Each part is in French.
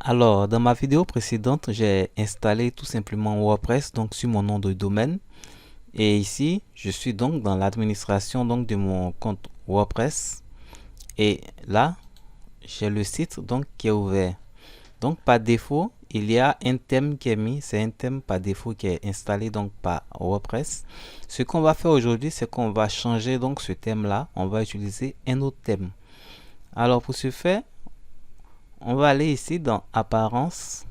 Alors, dans ma vidéo précédente, j'ai installé tout simplement WordPress donc sur mon nom de domaine. Et ici, je suis donc dans l'administration donc de mon compte WordPress. Et là, j'ai le site donc qui est ouvert. Donc par défaut, il y a un thème qui est mis. C'est un thème par défaut qui est installé donc par WordPress. Ce qu'on va faire aujourd'hui, c'est qu'on va changer donc ce thème-là. On va utiliser un autre thème. Alors pour ce faire, on va aller ici dans Apparence,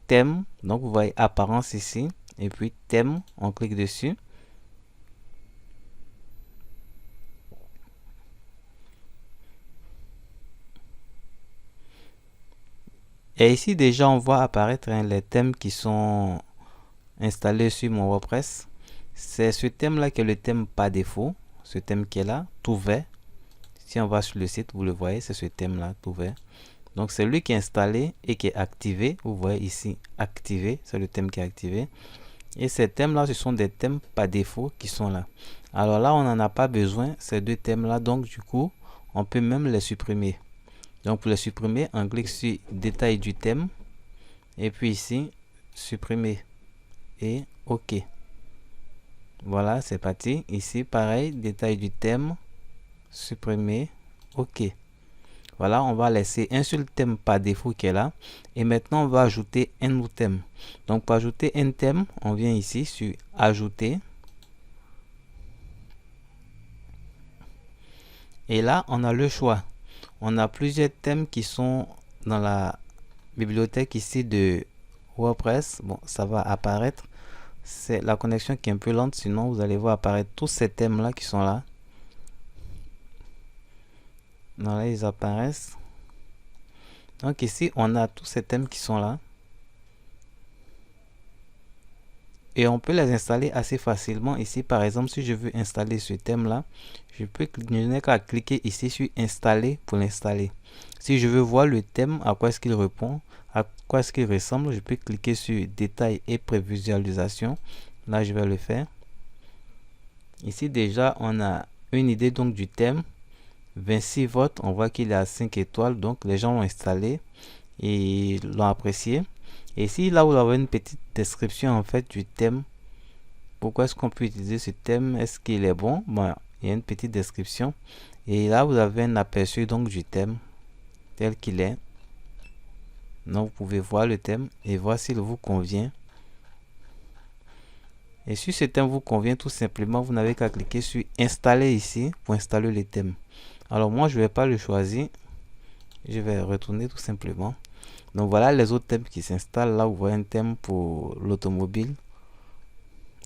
Thème. Donc vous voyez Apparence ici. Et puis Thème, on clique dessus. Et ici déjà on voit apparaître les thèmes qui sont installés sur mon WordPress. C'est ce thème là qui est le thème par défaut. Ce thème qui est là, tout vert. Si on va sur le site, vous le voyez, c'est ce thème là, tout vert. Donc c'est lui qui est installé et qui est activé. Vous voyez ici, activé, c'est le thème qui est activé. Et ces thèmes là, ce sont des thèmes par défaut qui sont là. Alors là, on n'en a pas besoin, ces deux thèmes là. Donc du coup, on peut même les supprimer. Donc pour les supprimer, on clique sur détail du thème. Et puis ici, supprimer. Et OK. Voilà, c'est parti. Ici, pareil, détail du thème. Supprimer. OK. Voilà, on va laisser un seul thème par défaut qui est là. Et maintenant, on va ajouter un nouveau thème. Donc pour ajouter un thème, on vient ici sur ajouter. Et là, on a le choix. On a plusieurs thèmes qui sont dans la bibliothèque ici de WordPress. Bon, ça va apparaître. C'est la connexion qui est un peu lente, sinon vous allez voir apparaître tous ces thèmes là qui sont là. Là, ils apparaissent. Donc ici, on a tous ces thèmes qui sont là. Et on peut les installer assez facilement. Ici, par exemple, si je veux installer ce thème-là, je n'ai qu'à cliquer ici sur installer pour l'installer. Si je veux voir le thème, à quoi est-ce qu'il répond, à quoi est-ce qu'il ressemble, je peux cliquer sur détail et prévisualisation. Là, je vais le faire. Ici, déjà, on a une idée donc du thème. 26 votes, on voit qu'il est à 5 étoiles, donc les gens l'ont installé et l'ont apprécié. Et ici, là, vous avez une petite description en fait du thème. Pourquoi est-ce qu'on peut utiliser ce thème? Est-ce qu'il est bon? Bon, il y a une petite description. Et là, vous avez un aperçu donc du thème tel qu'il est. Donc, vous pouvez voir le thème et voir s'il vous convient. Et si ce thème vous convient, tout simplement, vous n'avez qu'à cliquer sur installer ici pour installer le thème. Alors, moi, je ne vais pas le choisir. Je vais retourner tout simplement. Donc, voilà les autres thèmes qui s'installent. Là, vous voyez un thème pour l'automobile.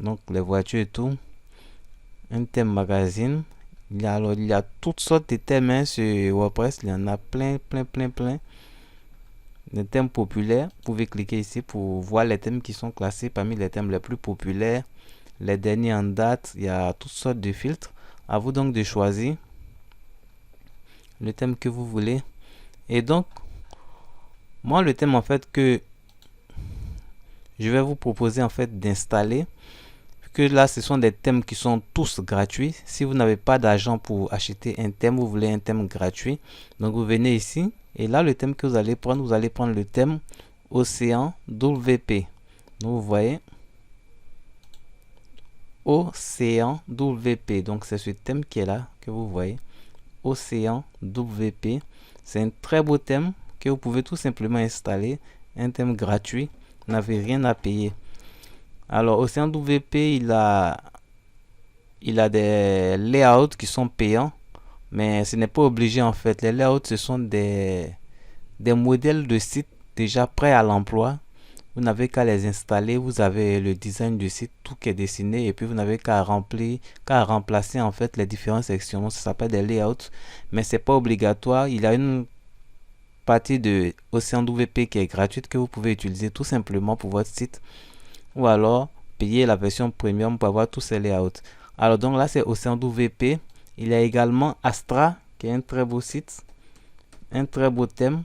Donc, les voitures et tout. Un thème magazine. Il y a toutes sortes de thèmes hein, sur WordPress. Il y en a plein. Des thèmes populaires. Vous pouvez cliquer ici pour voir les thèmes qui sont classés parmi les thèmes les plus populaires. Les derniers en date. Il y a toutes sortes de filtres. À vous donc de choisir le thème que vous voulez. Et donc, moi, le thème en fait que je vais vous proposer en fait d'installer, que là ce sont des thèmes qui sont tous gratuits. Si vous n'avez pas d'argent pour acheter un thème, vous voulez un thème gratuit, donc vous venez ici et là le thème que vous allez prendre le thème Océan WP. Donc vous voyez Océan WP, donc c'est ce thème qui est là que vous voyez, Océan WP. C'est un très beau thème que vous pouvez tout simplement installer, un thème gratuit, vous n'avez rien à payer. Alors, Océan WP, il a des layouts qui sont payants, mais ce n'est pas obligé en fait. Les layouts, ce sont des modèles de sites déjà prêts à l'emploi. Vous n'avez qu'à les installer, vous avez le design du site, tout qui est dessiné, et puis vous n'avez qu'à remplacer en fait les différentes sections. Ça s'appelle des layouts, mais c'est pas obligatoire. Il y a une partie de Océan WP qui est gratuite que vous pouvez utiliser tout simplement pour votre site, ou alors payer la version premium pour avoir tous ces layouts. Alors donc là c'est Océan WP. Il y a également Astra qui est un très beau site, un très beau thème.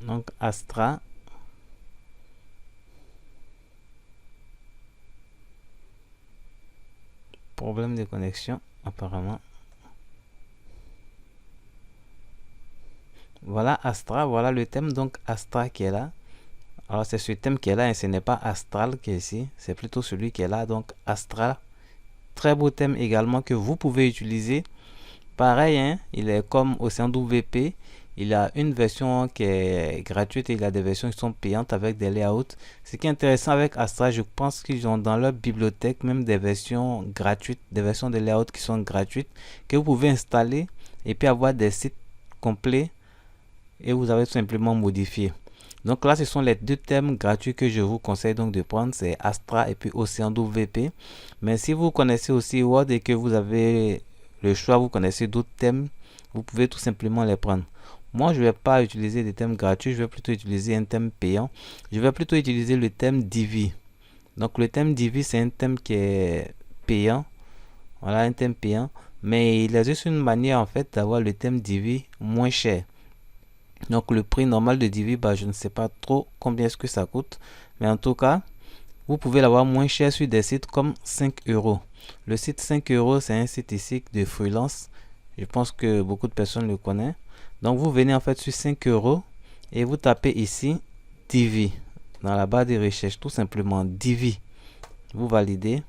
Donc Astra. Problème de connexion apparemment. Voilà Astra, voilà le thème donc Astra qui est là. Alors c'est ce thème qui est là et ce n'est pas Astral qui est ici, c'est plutôt celui qui est là, donc Astra. Très beau thème également que vous pouvez utiliser. Pareil, hein, il est comme Océan WP. Il a une version qui est gratuite et il a des versions qui sont payantes avec des layouts. Ce qui est intéressant avec Astra, je pense qu'ils ont dans leur bibliothèque même des versions gratuites, des versions de layouts qui sont gratuites, que vous pouvez installer et puis avoir des sites complets et vous avez tout simplement modifié. Donc là, ce sont les deux thèmes gratuits que je vous conseille donc de prendre, c'est Astra et puis Océan WP. Mais si vous connaissez aussi Word et que vous avez le choix, vous connaissez d'autres thèmes, vous pouvez tout simplement les prendre. Moi, je ne vais pas utiliser des thèmes gratuits, je vais plutôt utiliser un thème payant. Je vais plutôt utiliser le thème Divi. Donc le thème Divi, c'est un thème qui est payant. Voilà, un thème payant. Mais il y a juste une manière en fait d'avoir le thème Divi moins cher. Donc le prix normal de Divi, bah, je ne sais pas trop combien est-ce que ça coûte. Mais en tout cas, vous pouvez l'avoir moins cher sur des sites comme 5 euros. Le site 5 euros, c'est un site ici de freelance. Je pense que beaucoup de personnes le connaissent. Donc vous venez en fait sur 5 euros et vous tapez ici Divi. Dans la barre de recherche, tout simplement Divi. Vous validez.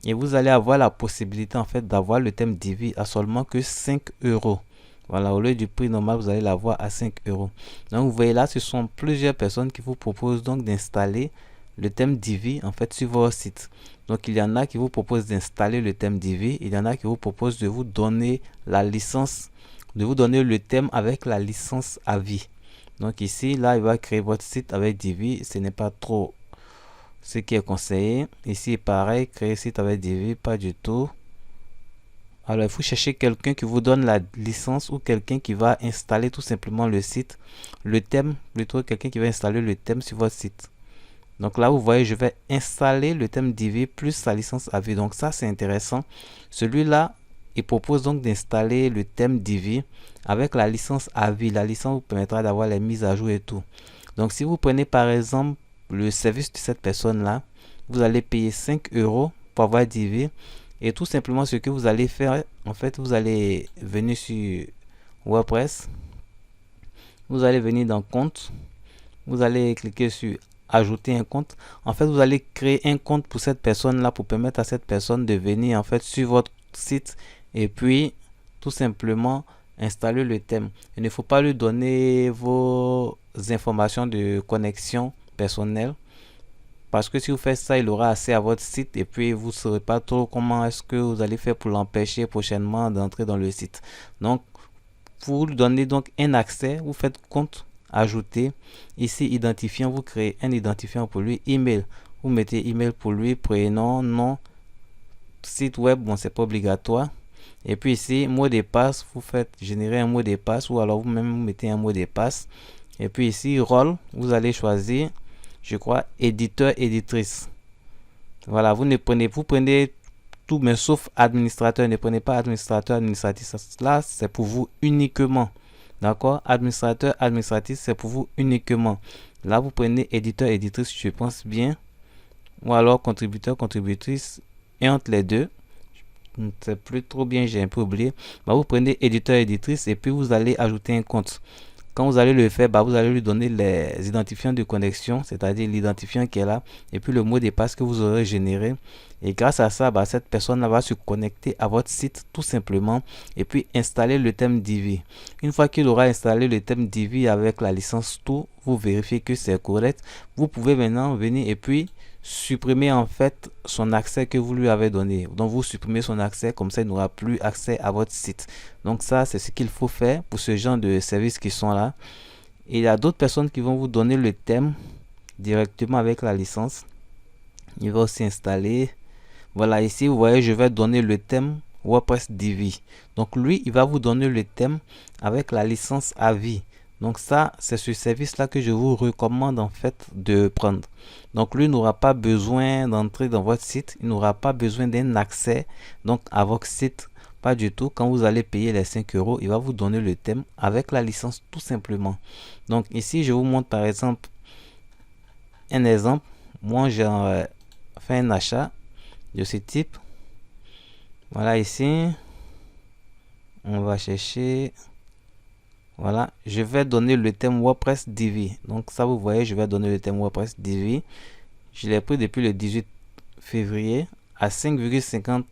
Et vous allez avoir la possibilité en fait d'avoir le thème Divi à seulement que 5 euros. Voilà, au lieu du prix normal, vous allez l'avoir à 5 euros. Donc, vous voyez là, ce sont plusieurs personnes qui vous proposent donc d'installer le thème Divi en fait sur votre site. Donc, il y en a qui vous proposent d'installer le thème Divi. Il y en a qui vous proposent de vous donner la licence, de vous donner le thème avec la licence à vie. Donc, ici, là, il va créer votre site avec Divi. Ce n'est pas trop ce qui est conseillé. Ici, pareil, créer site avec Divi, pas du tout. Alors, il faut chercher quelqu'un qui vous donne la licence ou quelqu'un qui va installer tout simplement le site, le thème, plutôt quelqu'un qui va installer le thème sur votre site. Donc là, vous voyez, je vais installer le thème Divi plus sa licence à vie. Donc ça, c'est intéressant. Celui-là, il propose donc d'installer le thème Divi avec la licence à vie. La licence vous permettra d'avoir les mises à jour et tout. Donc si vous prenez par exemple le service de cette personne-là, vous allez payer 5 euros pour avoir Divi. Et tout simplement, ce que vous allez faire, en fait, vous allez venir sur WordPress. Vous allez venir dans compte. Vous allez cliquer sur ajouter un compte. En fait, vous allez créer un compte pour cette personne-là pour permettre à cette personne de venir en fait sur votre site et puis tout simplement installer le thème. Il ne faut pas lui donner vos informations de connexion personnelle. Parce que si vous faites ça, il aura accès à votre site et puis vous ne saurez pas trop comment est-ce que vous allez faire pour l'empêcher prochainement d'entrer dans le site. Donc, vous lui donnez donc un accès, vous faites compte, ajouter. Ici, identifiant, vous créez un identifiant pour lui, email. Vous mettez email pour lui, prénom, nom, site web, bon, c'est pas obligatoire. Et puis ici, mot de passe, vous faites générer un mot de passe ou alors vous-même vous mettez un mot de passe. Et puis ici, rôle, vous allez choisir, je crois, éditeur, éditrice. Voilà, vous prenez tout, mais sauf administrateur. Ne prenez pas administrateur, administratif. Là, c'est pour vous uniquement. D'accord? Administrateur, administratif, c'est pour vous uniquement. Là, vous prenez éditeur, éditrice, je pense bien. Ou alors contributeur, contributrice. Et entre les deux, je ne sais plus trop bien, j'ai un peu oublié. Bah, vous prenez éditeur, éditrice et puis vous allez ajouter un compte. Quand vous allez le faire, bah, vous allez lui donner les identifiants de connexion, c'est-à-dire l'identifiant qui est là, et puis le mot de passe que vous aurez généré. Et grâce à ça, bah, cette personne va se connecter à votre site tout simplement et puis installer le thème Divi. Une fois qu'il aura installé le thème Divi avec la licence tout, vous vérifiez que c'est correct. Vous pouvez maintenant venir et puis supprimer en fait son accès que vous lui avez donné. Donc vous supprimez son accès, comme ça il n'aura plus accès à votre site. Donc ça, c'est ce qu'il faut faire pour ce genre de services qui sont là. Et il y a d'autres personnes qui vont vous donner le thème directement avec la licence. Il va aussi installer. Voilà, ici vous voyez, je vais donner le thème WordPress Divi. Donc lui, il va vous donner le thème avec la licence à vie. Donc ça, c'est ce service-là que je vous recommande en fait de prendre. Donc lui n'aura pas besoin d'entrer dans votre site. Il n'aura pas besoin d'un accès donc à votre site. Pas du tout. Quand vous allez payer les 5 euros, il va vous donner le thème avec la licence tout simplement. Donc ici, je vous montre par exemple un exemple. Moi, j'ai fait un achat de ce type. Voilà ici. On va chercher. Voilà, je vais donner le thème WordPress Divi. Donc ça, vous voyez, je vais donner le thème WordPress Divi. Je l'ai pris depuis le 18 février à 5,50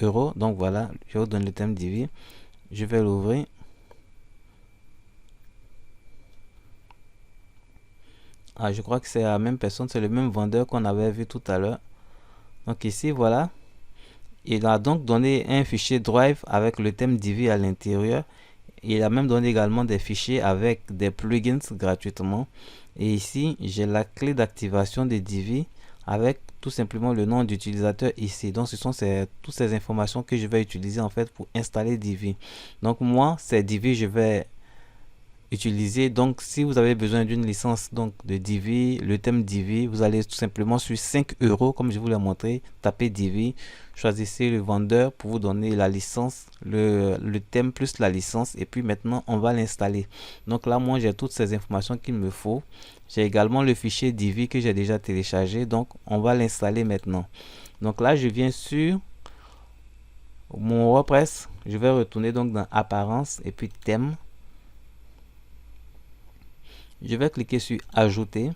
euros. Donc voilà, je vous donne le thème Divi. Je vais l'ouvrir. Ah, je crois que c'est la même personne, c'est le même vendeur qu'on avait vu tout à l'heure. Donc ici, voilà. Il a donc donné un fichier Drive avec le thème Divi à l'intérieur. Il a même donné également des fichiers avec des plugins gratuitement. Et ici, j'ai la clé d'activation de Divi avec tout simplement le nom d'utilisateur ici. Donc, ce sont toutes ces informations que je vais utiliser en fait pour installer Divi. Donc, moi, c'est Divi, je vais utiliser. Donc, si vous avez besoin d'une licence donc de Divi, le thème Divi, vous allez tout simplement sur 5 euros, comme je vous l'ai montré, taper Divi, choisissez le vendeur pour vous donner la licence, le thème plus la licence, et puis maintenant on va l'installer. Donc là, moi j'ai toutes ces informations qu'il me faut. J'ai également le fichier Divi que j'ai déjà téléchargé, donc on va l'installer maintenant. Donc là, je viens sur mon WordPress, je vais retourner donc dans Apparence et puis Thème. Je vais cliquer sur Ajouter.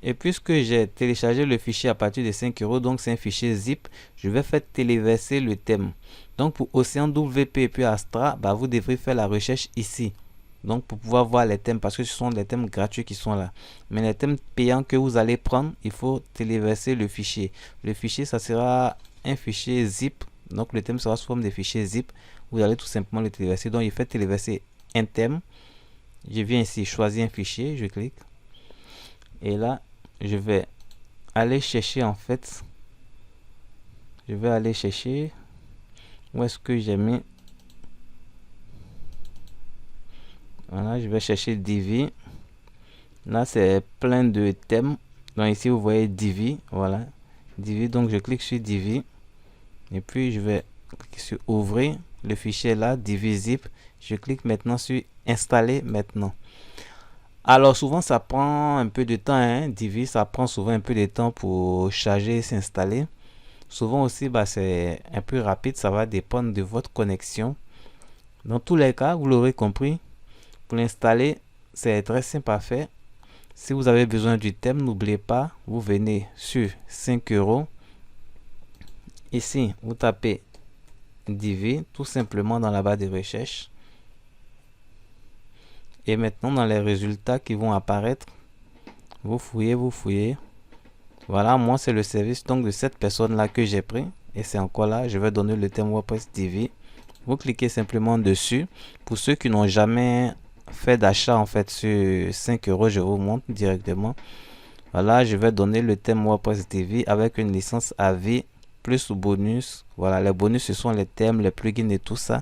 Et puisque j'ai téléchargé le fichier à partir de 5 euros, donc c'est un fichier zip, je vais faire téléverser le thème. Donc pour Océan WP et puis Astra, bah, vous devrez faire la recherche ici. Donc pour pouvoir voir les thèmes, parce que ce sont les thèmes gratuits qui sont là. Mais les thèmes payants que vous allez prendre, il faut téléverser le fichier. Le fichier, ça sera un fichier zip. Donc le thème sera sous forme de fichier zip. Vous allez tout simplement le téléverser. Donc il fait téléverser un thème. Je viens ici, choisir un fichier, je clique. Et là, je vais aller chercher en fait. Je vais aller chercher. Où est-ce que j'ai mis? Voilà, je vais chercher Divi. Là, c'est plein de thèmes. Donc ici, vous voyez Divi. Voilà. Divi. Donc je clique sur Divi. Et puis, je vais cliquer sur Ouvrir le fichier là, Divi Zip. Je clique maintenant sur Installer maintenant. Alors souvent ça prend un peu de temps, hein, Divi, ça prend souvent un peu de temps pour charger et s'installer. Souvent aussi, bah, c'est un peu rapide, ça va dépendre de votre connexion. Dans tous les cas, vous l'aurez compris, pour l'installer, c'est très simple à faire. Si vous avez besoin du thème, n'oubliez pas, vous venez sur 5 euros. Ici, vous tapez Divi, tout simplement dans la barre de recherche. Et maintenant, dans les résultats qui vont apparaître, vous fouillez, vous fouillez. Voilà, moi c'est le service donc de cette personne là que j'ai pris. Et c'est encore là, je vais donner le thème WordPress Divi. Vous cliquez simplement dessus. Pour ceux qui n'ont jamais fait d'achat en fait sur 5 euros, je vous montre directement. Voilà, je vais donner le thème WordPress Divi avec une licence à vie plus bonus. Voilà, les bonus ce sont les thèmes, les plugins et tout ça.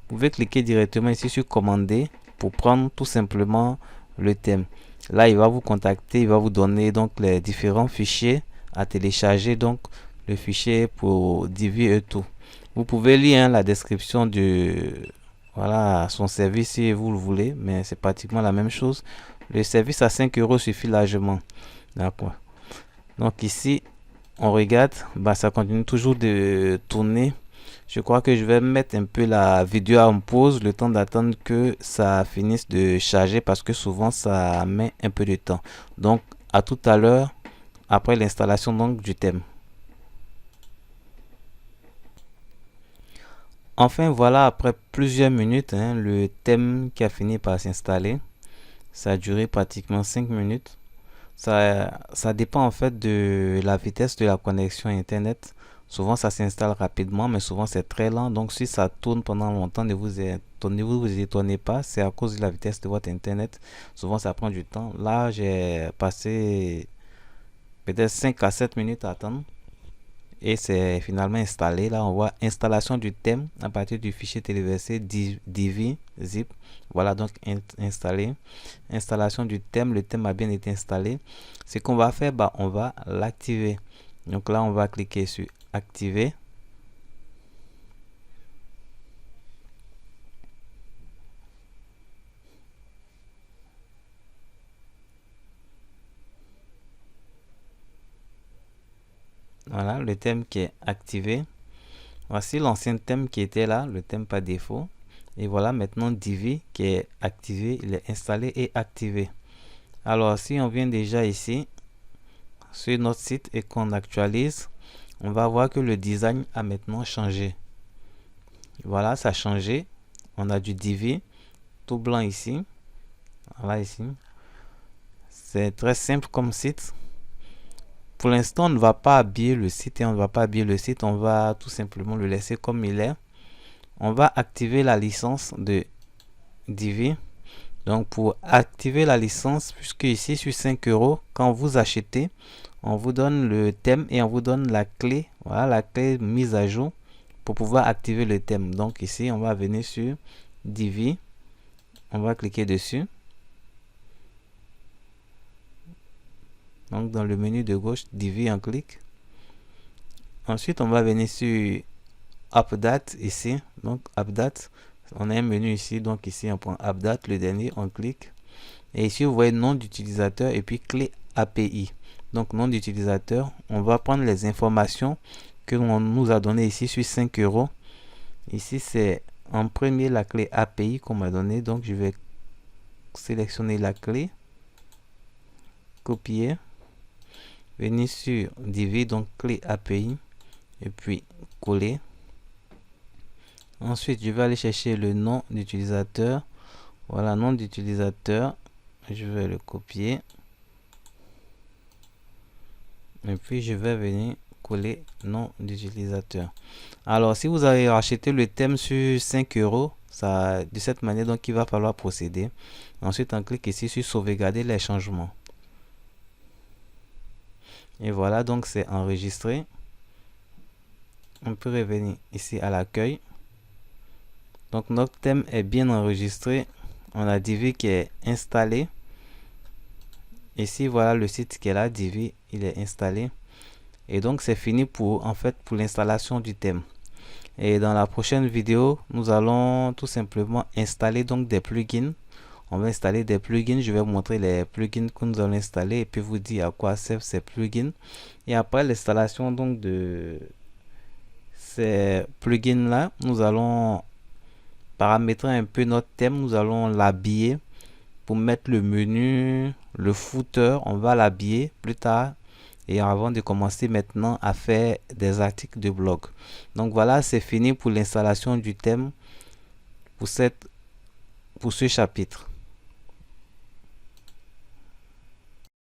Vous pouvez cliquer directement ici sur commander pour prendre tout simplement le thème. Là, il va vous contacter, il va vous donner donc les différents fichiers à télécharger, donc le fichier pour Divi et tout. Vous pouvez lire hein, la description de voilà, son service si vous le voulez, mais c'est pratiquement la même chose. Le service à 5 euros suffit largement. D'accord. Donc ici, on regarde, bah, ça continue toujours de tourner. Je crois que je vais mettre un peu la vidéo en pause, le temps d'attendre que ça finisse de charger parce que souvent ça met un peu de temps. Donc à tout à l'heure après l'installation donc du thème. Enfin voilà, après plusieurs minutes, hein, le thème qui a fini par s'installer. Ça a duré pratiquement 5 minutes. Ça dépend en fait de la vitesse de la connexion Internet. Souvent ça s'installe rapidement, mais souvent c'est très lent. Donc si ça tourne pendant longtemps, ne vous étonnez pas. C'est à cause de la vitesse de votre Internet. Souvent ça prend du temps. Là, j'ai passé peut-être 5 à 7 minutes à attendre. Et c'est finalement installé. Là, on voit installation du thème à partir du fichier téléversé Divi zip. Voilà donc installé. Installation du thème. Le thème a bien été installé. Ce qu'on va faire, bah, on va l'activer. Donc là, on va cliquer sur activer. Voilà le thème qui est activé. Voici l'ancien thème qui était là, le thème par défaut. Et voilà maintenant Divi qui est activé, il est installé et activé. Alors si on vient déjà ici sur notre site et qu'on actualise, on va voir que le design a maintenant changé. Voilà, ça a changé. On a du Divi tout blanc ici. Voilà ici. C'est très simple comme site. Pour l'instant, on ne va pas habiller le site on va tout simplement le laisser comme il est. On va activer la licence de Divi. Donc pour activer la licence, puisque ici sur 5 euros, quand vous achetez, on vous donne le thème et on vous donne la clé, voilà la clé mise à jour pour pouvoir activer le thème. Donc ici, on va venir sur Divi, on va cliquer dessus. Donc dans le menu de gauche, Divi, on clique. Ensuite, on va venir sur Update ici. Donc Update, on a un menu ici. Donc ici, on prend Update, le dernier, on clique. Et ici, vous voyez nom d'utilisateur et puis clé API. Donc nom d'utilisateur, on va prendre les informations que l'on nous a donné ici sur 5 euros. Ici, c'est en premier la clé API qu'on m'a donné. Donc je vais sélectionner la clé, copier, venir sur Divi, donc clé API, et puis coller. Ensuite, je vais aller chercher le nom d'utilisateur. Voilà, nom d'utilisateur. Je vais le copier. Et puis, je vais venir coller nom d'utilisateur. Alors, si vous avez acheté le thème sur 5 euros, ça, de cette manière, donc il va falloir procéder. Ensuite, on clique ici sur sauvegarder les changements. Et voilà, donc c'est enregistré. On peut revenir ici à l'accueil. Donc notre thème est bien enregistré. On a Divi qui est installé. Ici, voilà le site qui est là, Divi, il est installé. Et donc c'est fini pour l'installation du thème. Et dans la prochaine vidéo, nous allons tout simplement installer donc des plugins. On va installer des plugins. Je vais vous montrer les plugins que nous allons installer et puis vous dire à quoi servent ces plugins. Et après l'installation donc de ces plugins là, nous allons paramétrer un peu notre thème. Nous allons l'habiller pour mettre le menu, le footer. On va l'habiller plus tard. Et avant de commencer maintenant à faire des articles de blog. Donc voilà, c'est fini pour l'installation du thème pour ce chapitre.